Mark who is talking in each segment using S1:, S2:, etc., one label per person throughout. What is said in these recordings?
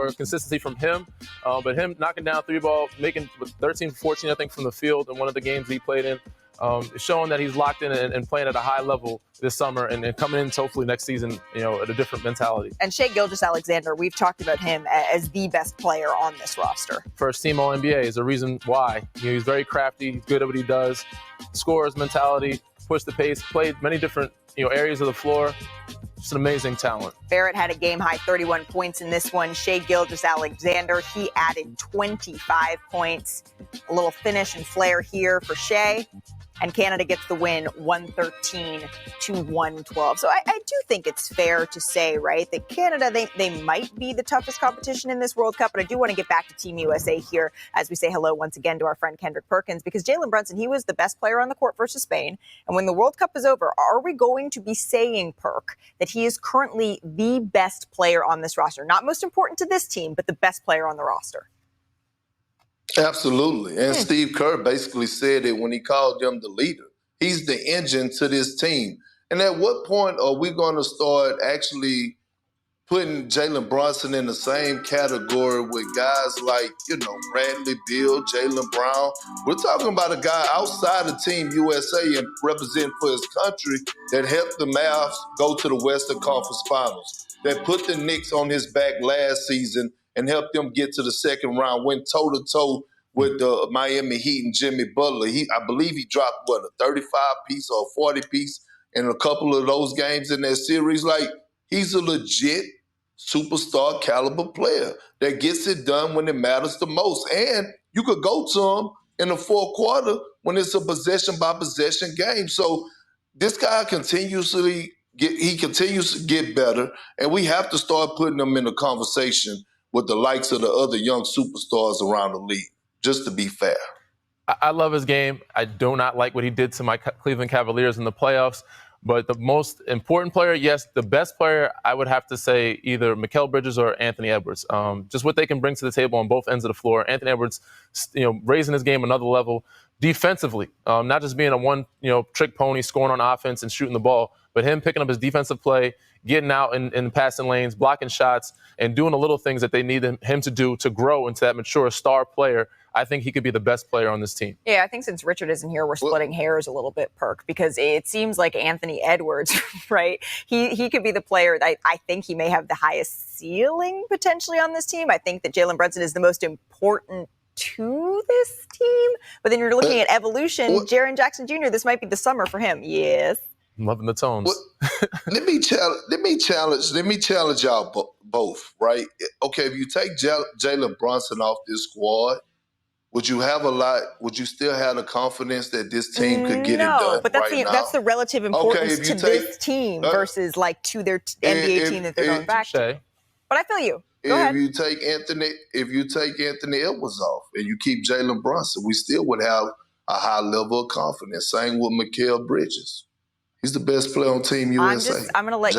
S1: more consistency from him. But him knocking down 3-ball, making 13-14, I think, from the field in one of the games he played in, showing that he's locked in and playing at a high level this summer and coming in hopefully next season, at a different mentality.
S2: And Shai Gilgeous-Alexander, we've talked about him as the best player on this roster.
S1: First team All-NBA is a reason why. He's very crafty, he's good at what he does, scores mentality, push the pace, played many different areas of the floor. Just an amazing talent.
S2: Barrett had a game-high 31 points in this one. Shai Gilgeous-Alexander, he added 25 points. A little finish and flair here for Shai. And Canada gets the win 113-112. So I do think it's fair to say, right, that Canada, they might be the toughest competition in this World Cup. But I do want to get back to Team USA here as we say hello once again to our friend Kendrick Perkins, because Jalen Brunson, he was the best player on the court versus Spain. And when the World Cup is over, are we going to be saying, Perk, that he is currently the best player on this roster? Not most important to this team, but the best player on the roster.
S3: Absolutely. And Steve Kerr basically said it when he called him the leader. He's the engine to this team. And at what point are we going to start actually putting Jalen Brunson in the same category with guys like, Bradley Beal, Jaylen Brown? We're talking about a guy outside of Team USA and representing for his country that helped the Mavs go to the Western Conference Finals, that put the Knicks on his back last season and helped them get to the second round, went toe-to-toe with the Miami Heat and Jimmy Butler. I believe he dropped, a 35-piece or a 40-piece in a couple of those games in that series. He's a legit superstar caliber player that gets it done when it matters the most. And you could go to him in the fourth quarter when it's a possession-by-possession game. So this guy continues to get better, and we have to start putting him in a conversation with the likes of the other young superstars around the league, just to be fair.
S1: I love his game. I do not like what he did to my Cleveland Cavaliers in the playoffs. But the most important player, yes, the best player, I would have to say either Mikal Bridges or Anthony Edwards. Just what they can bring to the table on both ends of the floor. Anthony Edwards, raising his game another level defensively, not just being a one-trick pony, scoring on offense and shooting the ball, but him picking up his defensive play, getting out in passing lanes, blocking shots, and doing the little things that they need him to do to grow into that mature star player. I think he could be the best player on this team. Yeah,
S2: I think since Richard isn't here, we're splitting hairs a little bit, Perk, because it seems like Anthony Edwards, right? He could be the player that I think he may have the highest ceiling potentially on this team. I think that Jalen Brunson is the most important to this team. But then you're looking at evolution. Jaren Jackson Jr., this might be the summer for him. Yes.
S1: I'm loving the tones.
S3: Let me challenge y'all both, right? Okay, if you take Jalen Brunson off this squad, would you still have the confidence that this team could get it done?
S2: No, but that's the relative importance to this team versus to their NBA team that they're going back to. But I feel you. Go ahead.
S3: If you take Anthony Edwards off and you keep Jalen Brunson, we still would have a high level of confidence. Same with Mikal Bridges. He's the best player on Team USA.
S2: I'm just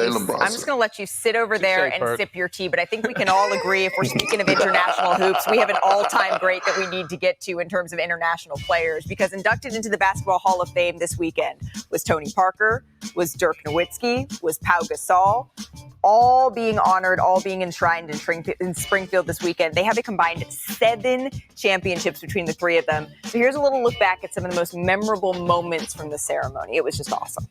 S2: going to let you sit over there and sip your tea. But I think we can all agree, if we're speaking of international hoops, we have an all-time great that we need to get to in terms of international players. Because inducted into the Basketball Hall of Fame this weekend was Tony Parker, was Dirk Nowitzki, was Pau Gasol, all being honored, all being enshrined in Springfield this weekend. They have a combined 7 championships between the three of them. So here's a little look back at some of the most memorable moments from the ceremony. It was just awesome.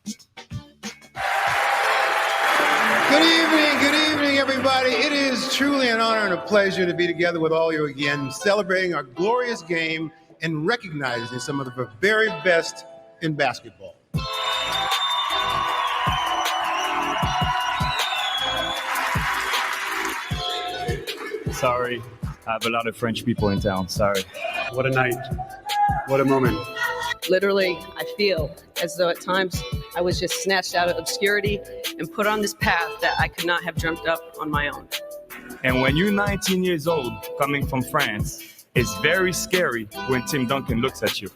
S4: Good evening, everybody. It is truly an honor and a pleasure to be together with all of you again, celebrating our glorious game and recognizing some of the very best in basketball.
S5: Sorry, I have a lot of French people in town. Sorry.
S6: What a night. What a moment.
S7: Literally, I feel as though at times I was just snatched out of obscurity and put on this path that I could not have dreamt up on my own.
S5: And when you're 19 years old, coming from France, it's very scary when Tim Duncan looks at you.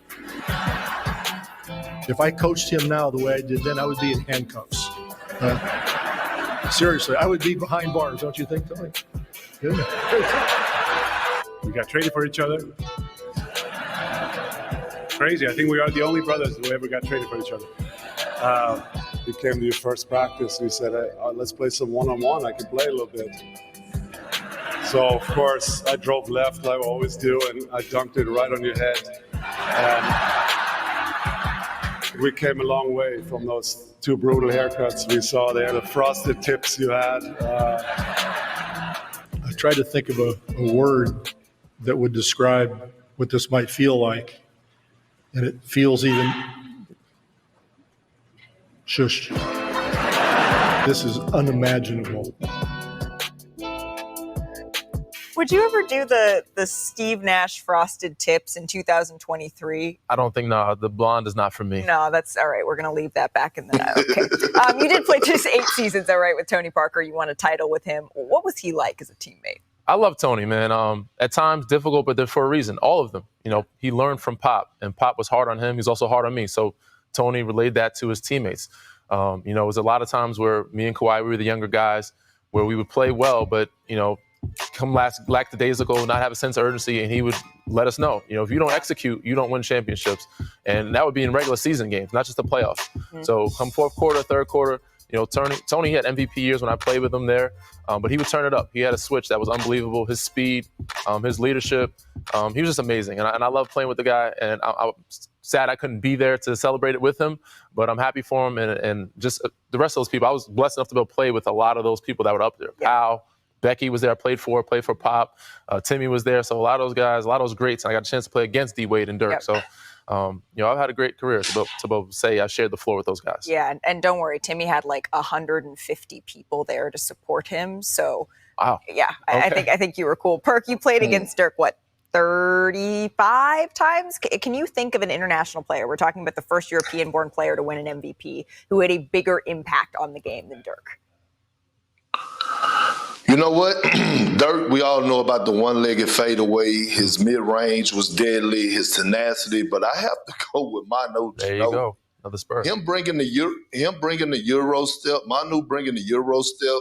S8: If I coached him now the way I did then, I would be in handcuffs. Seriously, I would be behind bars, don't you think, Tony?
S6: We got traded for each other. Crazy. I think we are the only brothers who ever got traded for each other.
S9: He came to your first practice. He said, let's play some one-on-one. I can play a little bit.
S6: So, of course, I drove left like I always do, and I dunked it right on your head. And we came a long way from those 2 brutal haircuts we saw there, the frosted tips you had.
S8: I tried to think of a word that would describe what this might feel like, and it feels even shush. This is unimaginable.
S2: Would you ever do the Steve Nash frosted tips in 2023?
S1: I don't think, no, the blonde is not for me.
S2: No, that's all right. We're going to leave that back in the okay. You did play just 8 seasons, all right, with Tony Parker. You won a title with him. What was he like as a teammate?
S1: I love Tony, man. At times difficult, but they're for a reason. All of them. You know, he learned from Pop, and Pop was hard on him. He's also hard on me. So Tony relayed that to his teammates. You know, it was a lot of times where me and Kawhi, we were the younger guys, where we would play well, but, you know, come lackadaisical, not have a sense of urgency, and he would let us know, you know, if you don't execute, you don't win championships. And that would be in regular season games, not just the playoffs. Mm-hmm. So come fourth quarter, third quarter, you know, Tony had MVP years when I played with him there, but he would turn it up. He had a switch that was unbelievable. His speed, his leadership, he was just amazing. And I love playing with the guy, and I'm sad I couldn't be there to celebrate it with him, but I'm happy for him. And just the rest of those people, I was blessed enough to be able to play with a lot of those people that were up there. Yeah. Powell, Becky was there, I played for Pop. Timmy was there. So a lot of those guys, a lot of those greats. And I got a chance to play against D-Wade and Dirk. Yep. So, you know, I've had a great career to both say I shared the floor with those guys.
S2: Yeah, and don't worry, Timmy had like 150 people there to support him. So,
S1: wow.
S2: Yeah, okay. I think you were cool. Perk, you played against Dirk, what, 35 times? Can you think of an international player? We're talking about the first European-born player to win an MVP who had a bigger impact on the game than Dirk.
S3: You know what? Dirk, we all know about the one-legged fadeaway. His mid-range was deadly, his tenacity, but I have to go with Manu.
S1: There you go. Another Spurs.
S3: Him bringing the Euro step, Manu bringing the Euro step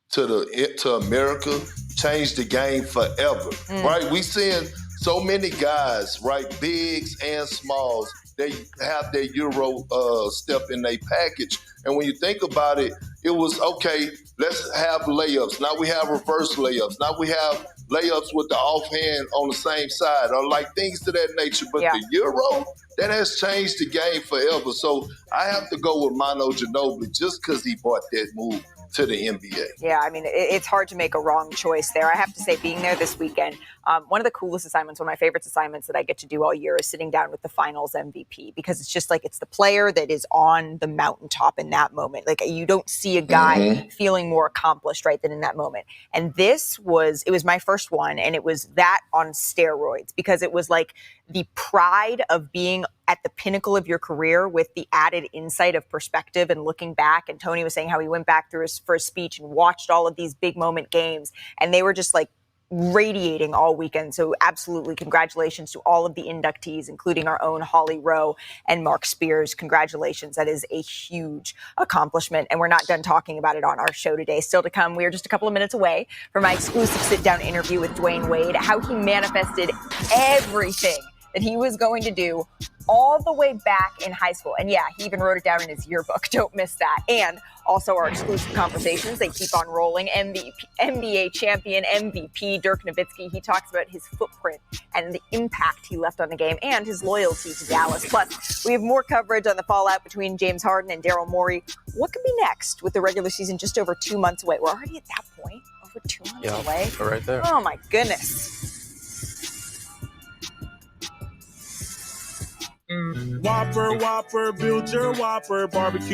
S3: to America changed the game forever, right? We seeing so many guys, right, bigs and smalls, they have their Euro step in their package. And when you think about it, it was, okay, let's have layups. Now we have reverse layups. Now we have layups with the offhand on the same side, or like things to that nature. But the Euro, that has changed the game forever. So I have to go with Manu Ginobili just because he brought that move to the NBA.
S2: Yeah, I mean, it's hard to make a wrong choice there. I have to say, being there this weekend, one of the coolest assignments, one of my favorite assignments that I get to do all year is sitting down with the finals MVP, because it's just like, it's the player that is on the mountaintop in that moment. Like, you don't see a guy feeling more accomplished, right, than in that moment. And it was my first one, and it was that on steroids, because it was like the pride of being at the pinnacle of your career with the added insight of perspective and looking back. And Tony was saying how he went back through his first speech and watched all of these big moment games, and they were just like radiating all weekend. So absolutely congratulations to all of the inductees, including our own Holly Rowe and Mark Spears. Congratulations. That is a huge accomplishment. And we're not done talking about it on our show today. Still to come, we are just a couple of minutes away from my exclusive sit-down interview with Dwayne Wade, how he manifested everything that he was going to do all the way back in high school. And yeah, he even wrote it down in his yearbook. Don't miss that. And also our exclusive conversations. They keep on rolling. NBA champion, MVP, Dirk Nowitzki. He talks about his footprint and the impact he left on the game and his loyalty to Dallas. Plus, we have more coverage on the fallout between James Harden and Daryl Morey. What could be next with the regular season just over 2 months away? We're already at that point, over 2 months away.
S1: We're right there.
S2: Oh my goodness.
S9: Whopper, build your Whopper, barbecue.